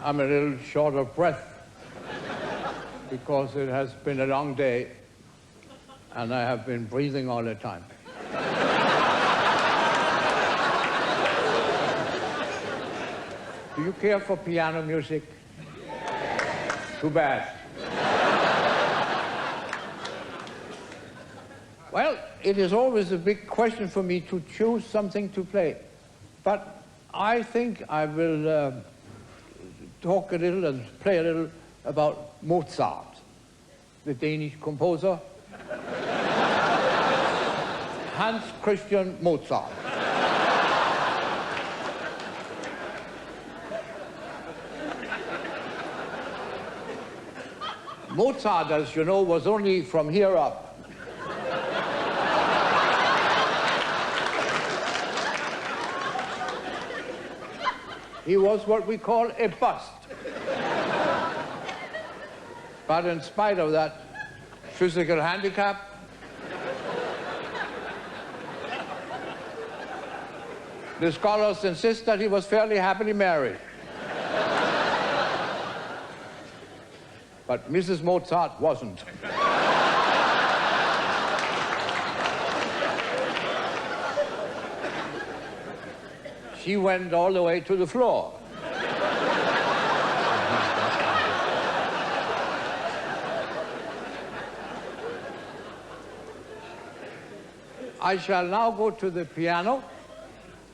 I'm a little short of breath because it has been a long day and I have been breathing all the time. Do you care for piano music? Too bad. Well, it is always a big question for me to choose something to play. But I think I will talk a little and play a little about Mozart, the Danish composer, Hans Christian Mozart. Mozart, as you know, was only from here up. He was what we call a bust. But in spite of that physical handicap, the scholars insist that he was fairly happily married. But Mrs. Mozart wasn't. She went all the way to the floor. I shall now go to the piano.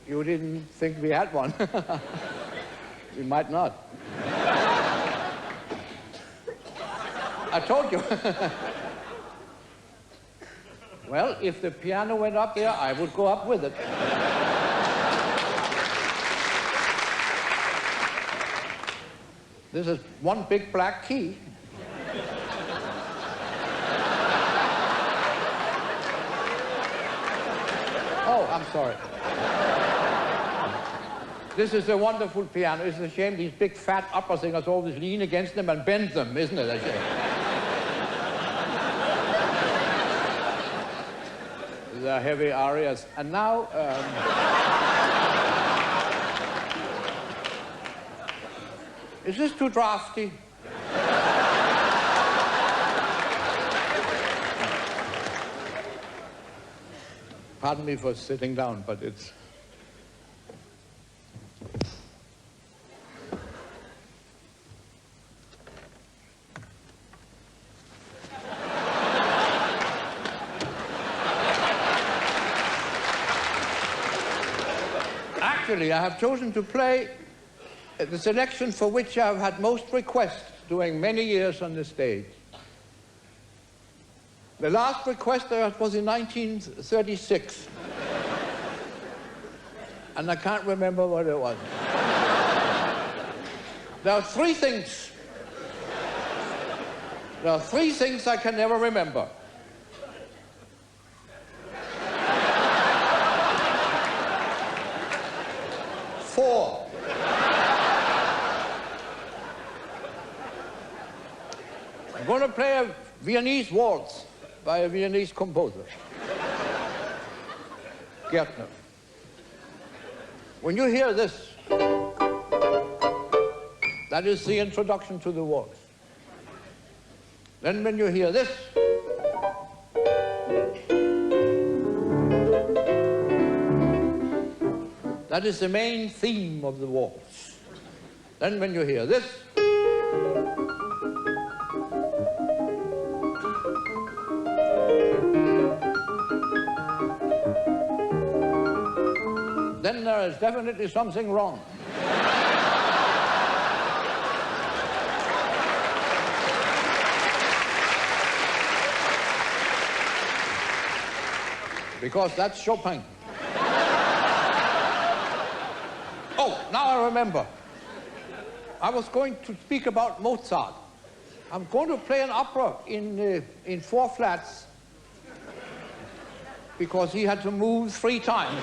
You didn't think we had one. We might not. I told you. Well, if the piano went up there, I would go up with it. This is one big black key. Oh, I'm sorry. This is a wonderful piano. It's a shame these big fat opera singers always lean against them and bend them, isn't it? A shame. These are heavy arias. And now, is this too drafty? Pardon me for sitting down, but it's... Actually, I have chosen to play the selection for which I've had most requests during many years on the stage. The last request was in 1936. And I can't remember what it was. There are three things. There are three things I can never remember. Four. I'm going to play a Viennese waltz by a Viennese composer, Gärtner. When you hear this, that is the introduction to the waltz. Then when you hear this, that is the main theme of the waltz. Then when you hear this, then there is definitely something wrong. Because that's Chopin. Oh, now I remember. I was going to speak about Mozart. I'm going to play an opera in four flats because he had to move 3 times.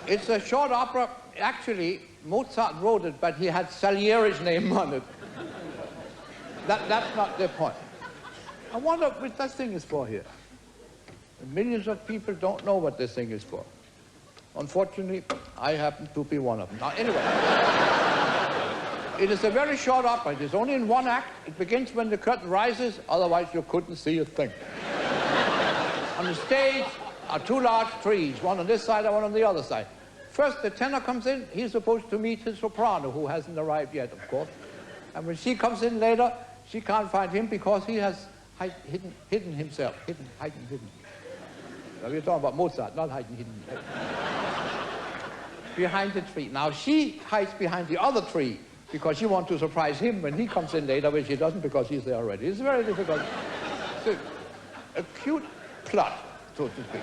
It's a short opera. Actually, Mozart wrote it, but he had Salieri's name on it. That's not the point. I wonder what that thing is for here. Millions of people don't know what this thing is for. Unfortunately, I happen to be one of them. Now, anyway, it is a very short opera. It is only in one act. It begins when the curtain rises, otherwise you couldn't see a thing. On the stage are two large trees, one on this side and one on the other side. First, the tenor comes in. He's supposed to meet his soprano, who hasn't arrived yet, of course. And when she comes in later, she can't find him because he has hidden himself. Hidden. Now, we're talking about Mozart, not hidden. Behind the tree. Now, she hides behind the other tree because she wants to surprise him when he comes in later, which she doesn't because he's there already. It's very difficult. It's a cute plot, so to speak.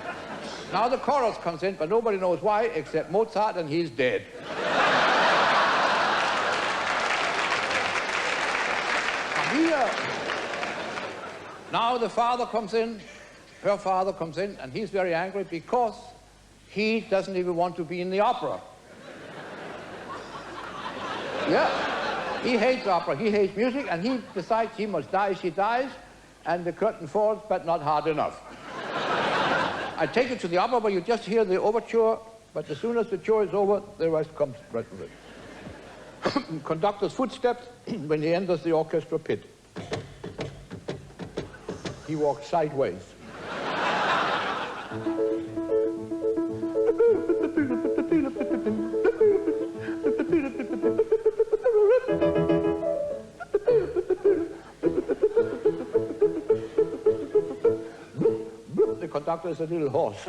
Now the chorus comes in, but nobody knows why except Mozart, and he's dead. Now the father comes in, her father comes in, and he's very angry because he doesn't even want to be in the opera. Yeah, he hates opera, he hates music, and he decides he must die. She dies, and the curtain falls, but not hard enough. I take it to the opera where you just hear the overture, but as soon as the chore is over, the rest comes right with it. Conductor's footsteps when he enters the orchestra pit. He walks sideways. The conductor is a little hoarse.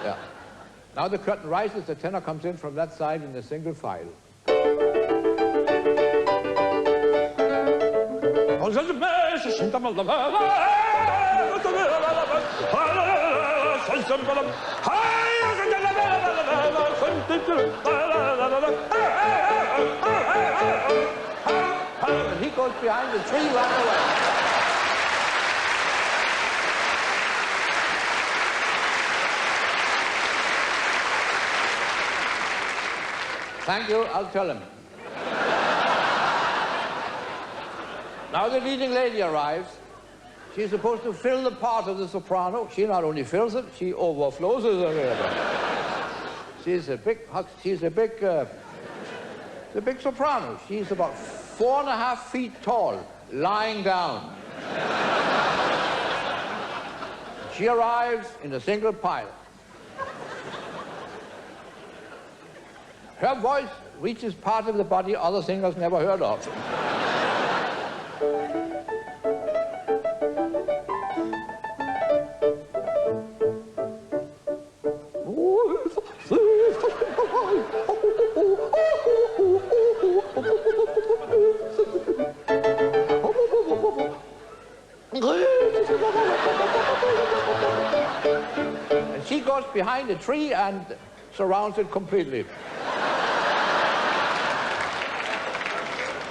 Yeah. Now the curtain rises, the tenor comes in from that side in a single file. And he goes behind the tree right away. Thank you, I'll tell him. Now the leading lady arrives. She's supposed to fill the part of the soprano. She not only fills it, she overflows it. She's a big soprano. She's about 4.5 feet tall, lying down. She arrives in a single pile. Her voice reaches part of the body other singers never heard of. And she goes behind a tree and surrounds it completely.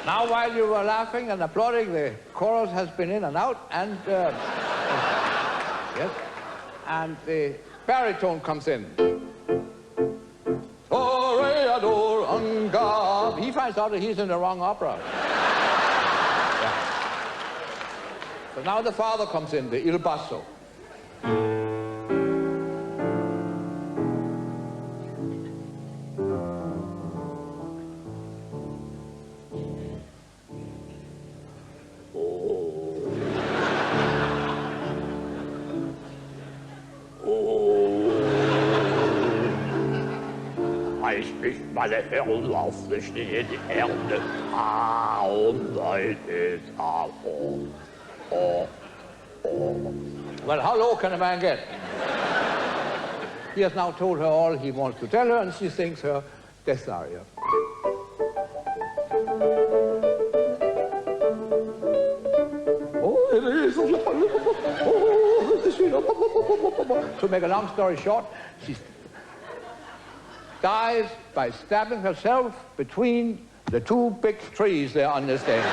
Now, while you were laughing and applauding, the chorus has been in and out, and yes, and the baritone comes in. He finds out that he's in the wrong opera. Yeah. So now the father comes in, the il basso. Nicht meine Herren aufrichten in die Erde. Well, how low can a man get? He has now told her all he wants to tell her, and she sings her death aria. To make a long story short, she dies by stabbing herself between the two big trees there on the stage.